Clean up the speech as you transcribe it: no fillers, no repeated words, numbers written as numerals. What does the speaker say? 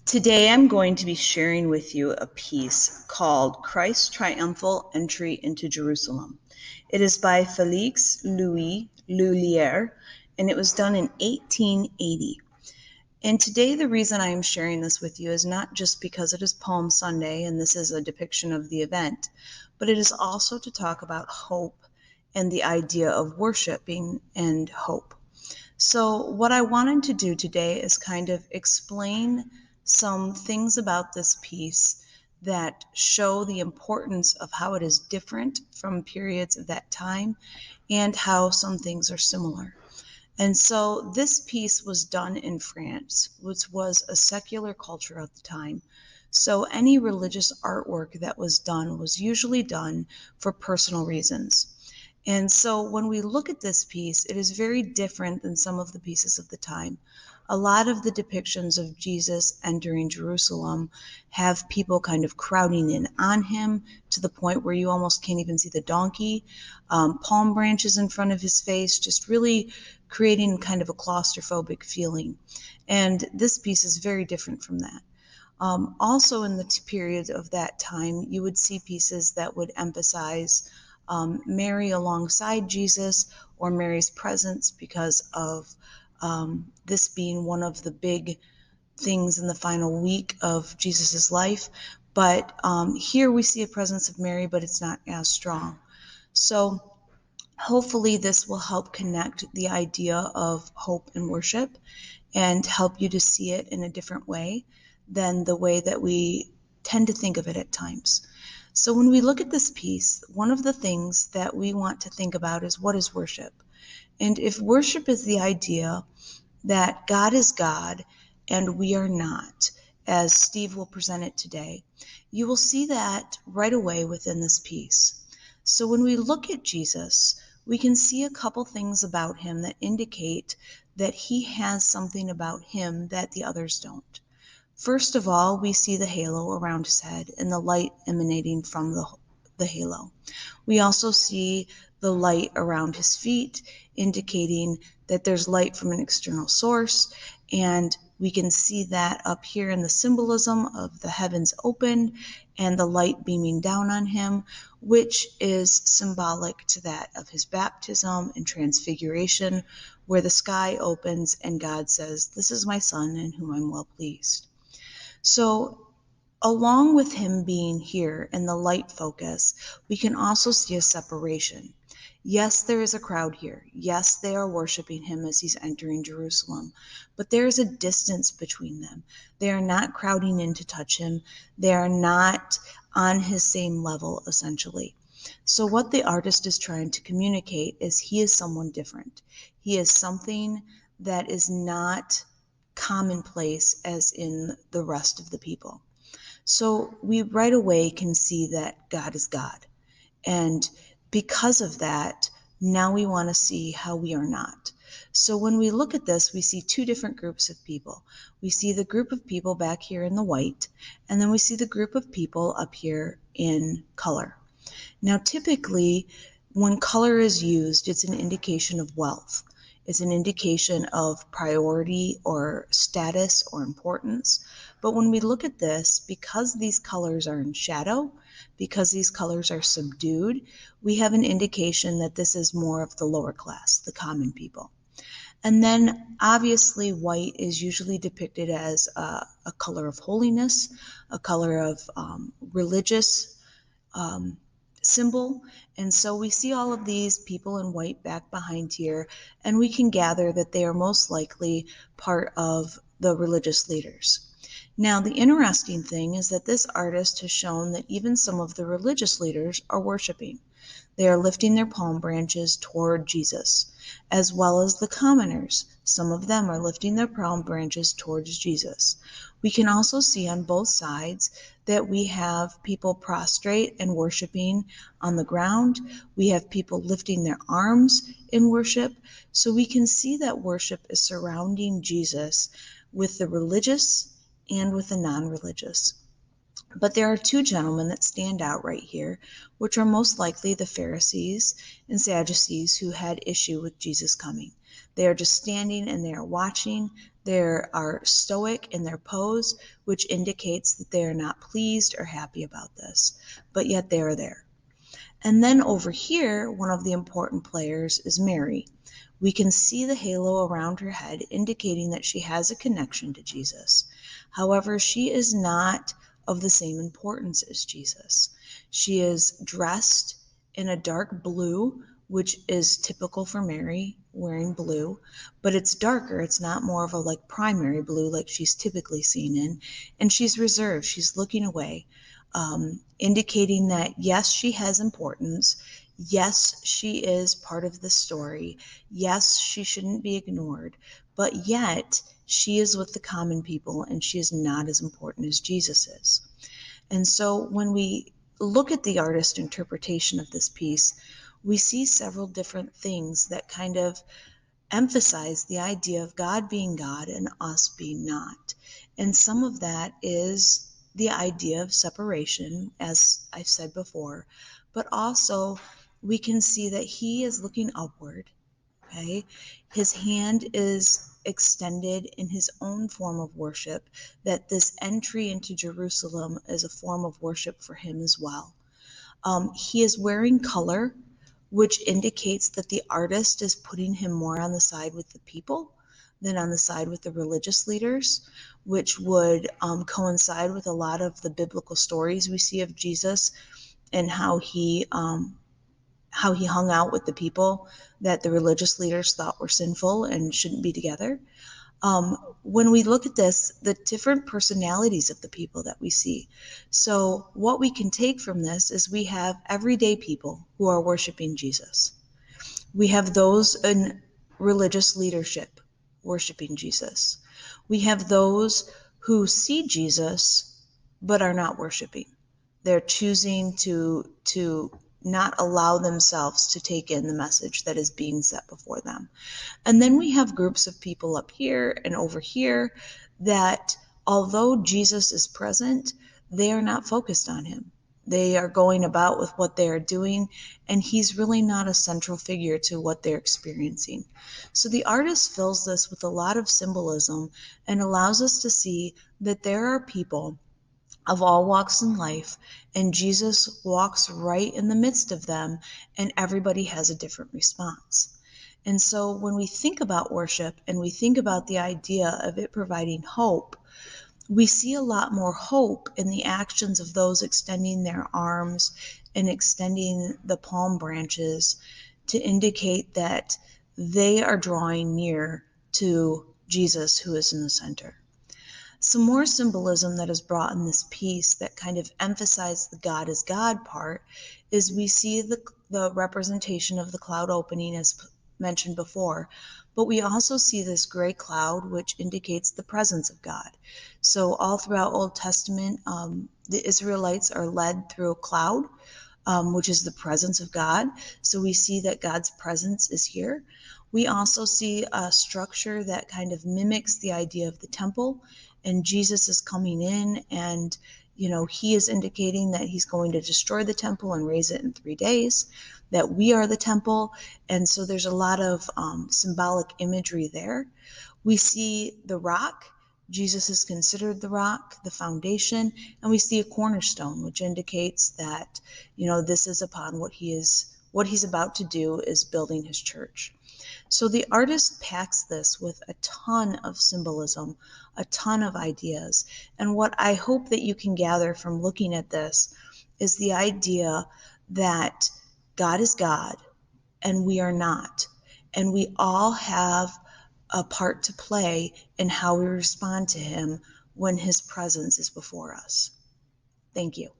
Today I'm going to be sharing with you a piece called Christ's Triumphal Entry into Jerusalem. It is by Felix Louis Lellier, and it was done in 1880. And today the reason I am sharing this with you is not just because it is Palm Sunday and this is a depiction of the event, but it is also to talk about hope and the idea of worshiping and hope. So what I wanted to do today is kind of explain some things about this piece that show the importance of how it is different from periods of that time and how some things are similar. And so this piece was done in France, which was a secular culture at the time. So any religious artwork that was done was usually done for personal reasons. And so when we look at this piece, it is very different than some of the pieces of the time. A lot of the depictions of Jesus entering Jerusalem have people kind of crowding in on him to the point where you almost can't even see the donkey. Palm branches in front of his face, just really creating kind of a claustrophobic feeling. And this piece is very different from that. Also in the period of that time, you would see pieces that would emphasize Mary alongside Jesus or Mary's presence because of this being one of the big things in the final week of Jesus's life. But here we see a presence of Mary, but it's not as strong. So hopefully this will help connect the idea of hope and worship and help you to see it in a different way than the way that we tend to think of it at times. So when we look at this piece, one of the things that we want to think about is, what is worship? And if worship is the idea that God is God and we are not, as Steve will present it today, you will see that right away within this piece. So when we look at Jesus, we can see a couple things about him that indicate that he has something about him that the others don't. First of all, we see the halo around his head and the light emanating from the halo. We also see the light around his feet, indicating that there's light from an external source, and we can see that up here in the symbolism of the heavens opened and the light beaming down on him, which is symbolic to that of his baptism and transfiguration, where the sky opens and God says, "This is my son in whom I'm well pleased." So along with him being here in the light focus, we can also see a separation. Yes, there is a crowd here. Yes, they are worshiping him as he's entering Jerusalem. But there is a distance between them. They are not crowding in to touch him. They are not on his same level, essentially. So what the artist is trying to communicate is he is someone different. He is something that is not commonplace as in the rest of the people. So we right away can see that God is God. And because of that, now we want to see how we are not. So when we look at this, we see two different groups of people. We see the group of people back here in the white, and then we see the group of people up here in color. Now, typically, when color is used, it's an indication of wealth. It's an indication of priority or status or importance. But when we look at this, because these colors are in shadow, because these colors are subdued, we have an indication that this is more of the lower class, the common people. And then obviously white is usually depicted as a color of holiness, a color of religious symbol. And so we see all of these people in white back behind here, and we can gather that they are most likely part of the religious leaders. Now, the interesting thing is that this artist has shown that even some of the religious leaders are worshiping. They are lifting their palm branches toward Jesus, as well as the commoners. Some of them are lifting their palm branches towards Jesus. We can also see on both sides that we have people prostrate and worshiping on the ground. We have people lifting their arms in worship. So we can see that worship is surrounding Jesus with the religious and with the non-religious. But there are two gentlemen that stand out right here, which are most likely the Pharisees and Sadducees who had issue with Jesus coming. They are just standing and they are watching. They are stoic in their pose, which indicates that they are not pleased or happy about this, but yet they are there. And then over here, one of the important players is Mary. We can see the halo around her head, indicating that she has a connection to Jesus. However, she is not of the same importance as Jesus. She is dressed in a dark blue, which is typical for Mary, wearing blue, but it's darker. It's not more of a like primary blue like she's typically seen in. And she's reserved. She's looking away, indicating that yes, she has importance. Yes, she is part of the story. Yes, she shouldn't be ignored, but yet she is with the common people and she is not as important as Jesus is. And so when we look at the artist's interpretation of this piece, we see several different things that kind of emphasize the idea of God being God and us being not. And some of that is the idea of separation, as I've said before, but also we can see that he is looking upward, okay? His hand is extended in his own form of worship, that this entry into Jerusalem is a form of worship for him as well. He is wearing color, which indicates that the artist is putting him more on the side with the people than on the side with the religious leaders, which would coincide with a lot of the biblical stories we see of Jesus and how he hung out with the people that the religious leaders thought were sinful and shouldn't be together. When we look at this, the different personalities of the people that we see. So what we can take from this is we have everyday people who are worshiping Jesus. We have those in religious leadership worshiping Jesus. We have those who see Jesus but are not worshiping. They're choosing to not allow themselves to take in the message that is being set before them. And then we have groups of people up here and over here that, although Jesus is present, they are not focused on him. They are going about with what they are doing, and he's really not a central figure to what they're experiencing. So the artist fills this with a lot of symbolism and allows us to see that there are people of all walks in life, and Jesus walks right in the midst of them, and everybody has a different response. And so when we think about worship and we think about the idea of it providing hope, we see a lot more hope in the actions of those extending their arms and extending the palm branches to indicate that they are drawing near to Jesus, who is in the center. Some more symbolism that is brought in this piece that kind of emphasizes the God is God part is we see the representation of the cloud opening as mentioned before, but we also see this gray cloud which indicates the presence of God. So all throughout Old Testament, the Israelites are led through a cloud, which is the presence of God. So we see that God's presence is here. We also see a structure that kind of mimics the idea of the temple, and Jesus is coming in and, he is indicating that he's going to destroy the temple and raise it in 3 days, that we are the temple. And so there's a lot of symbolic imagery there. We see the rock. Jesus is considered the rock, the foundation, and we see a cornerstone, which indicates that, this is upon what he's about to do is building his church. So the artist packs this with a ton of symbolism, a ton of ideas. And what I hope that you can gather from looking at this is the idea that God is God and we are not. And we all have a part to play in how we respond to him when his presence is before us. Thank you.